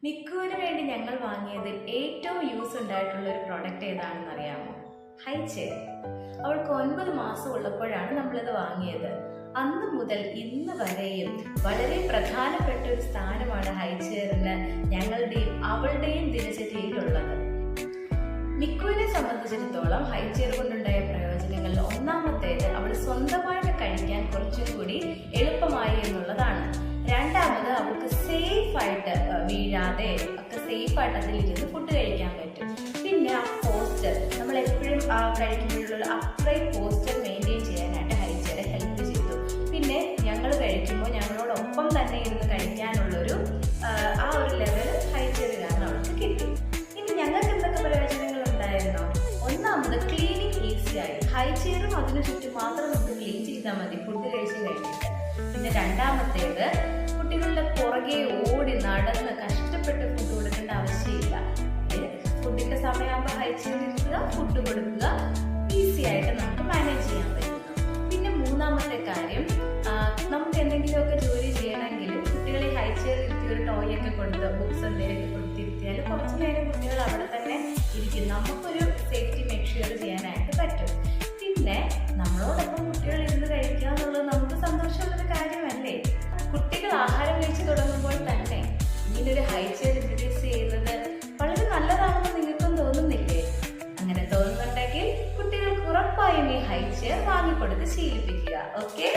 മിക്കുവിന് വേണ്ടി ഞങ്ങൾ വാങ്ങിയതിൽ ഏറ്റവും യൂസ് ഉണ്ടായിട്ടുള്ള ഒരു പ്രോഡക്റ്റ് ഏതാണെന്ന് അറിയാമോ? ഹൈചെയർ. അവൾക്ക് 9 മാസം ഉള്ളപ്പോഴാണ് നമ്മളിത് വാങ്ങിയത്. അന്ന് മുതൽ ഇന്ന് വരെയും വളരെ പ്രധാനപ്പെട്ട ഒരു സ്ഥാനമാണ് ഹൈചെയറിന് ഞങ്ങളുടെയും അവളുടെയും ദിനചര്യയിലുള്ളത്. മിക്കുവിനെ സംബന്ധിച്ചിടത്തോളം ഹൈചെയർ കൊണ്ടുണ്ടായ പ്രയോജനങ്ങളിൽ ഒന്നാമത്തേത് അവൾ സ്വന്തമായിട്ട് കഴിക്കാൻ കുറച്ചും കൂടി എളുപ്പമായി എന്നുള്ളതാണ്. രണ്ടാമത് അവൾക്ക് സേഫായിട്ട് വീഴാതെ ഒക്കെ സേഫായിട്ട് അതിലിരുന്ന് ഫുഡ് കഴിക്കാൻ പറ്റും. പിന്നെ ആ പോസ്റ്റർ, നമ്മൾ എപ്പോഴും കഴിക്കുമ്പോഴുള്ള അപ്രൈറ്റ് പോസ്റ്റർ മെയിൻറ്റെയിൻ ചെയ്യാനായിട്ട് ഹൈചെയർ ഹെൽപ്പ് ചെയ്തു. പിന്നെ ഞങ്ങൾ കഴിക്കുമ്പോൾ ഞങ്ങളോടൊപ്പം തന്നെ ഇരുന്ന് കഴിക്കാനുള്ളൊരു ആ ഒരു ലെവൽ ഹൈചെയർ കാരണം അവൾക്ക് കിട്ടി. ഇനി ഞങ്ങൾക്ക് എന്തൊക്കെ പ്രയോജനങ്ങൾ ഉണ്ടായിരുന്നോ? ഒന്നാമത് ക്ലീനിങ് ഈസിയായി. ഹൈചെയറും അതിനു ചുറ്റും മാത്രം നമുക്ക് ക്ലീൻ ചെയ്താൽ മതി ഫുഡ് കഴിച്ച് കഴിഞ്ഞിട്ട്. പിന്നെ രണ്ടാമത്തേത്, കുട്ടികളുടെ പുറകെ ഓടി നടന്ന് കഷ്ടപ്പെട്ട് ഫുഡ് കൊടുക്കേണ്ട ആവശ്യമില്ല. ഫുഡിന്റെ സമയമാകുമ്പോൾ ഹൈചെയർ ഇരിക്കുക, ഫുഡ് കൊടുക്കുക, ഈസി ആയിട്ട് നമുക്ക് മാനേജ് ചെയ്യാൻ പറ്റുന്നു. പിന്നെ മൂന്നാമത്തെ കാര്യം, നമുക്ക് എന്തെങ്കിലുമൊക്കെ ജോലി ചെയ്യണമെങ്കിൽ കുട്ടികളെ ഹൈചെയർ ഇരുത്തി ഒരു ടോയ് ഒക്കെ കൊടുത്ത് ബുക്സ് എന്തെങ്കിലുമൊക്കെ കൊടുത്തിരുത്തിയാൽ കുറച്ച് നേരം കുട്ടികൾ അവിടെ തന്നെ ഇരിക്കും. നമുക്കൊരു സേഫ്റ്റി മേക്ക് ഷുവർ ചെയ്യാനായിട്ട് പറ്റും. പിന്നെ നമ്മളോടൊപ്പം കുട്ടികൾ ഇരുന്ന് കഴിക്കുക എന്നുള്ളത് നമുക്ക് സന്തോഷമുള്ളൊരു കാര്യമല്ലേ? കുട്ടികൾ ആഹാരം കഴിച്ചു തുടങ്ങുമ്പോൾ തന്നെ ഇങ്ങനൊരു ഹൈചെയർ ഇൻട്രൊഡ്യൂസ് ചെയ്യുന്നത് വളരെ നല്ലതാണെന്ന് നിങ്ങൾക്കും തോന്നുന്നില്ലേ? അങ്ങനെ തോന്നുന്നുണ്ടെങ്കിൽ കുട്ടികൾക്ക് ഉറപ്പായും ഈ ഹൈചെയർ വാങ്ങിക്കൊടുത്ത് ശീലിപ്പിക്കുക. ഓക്കെ.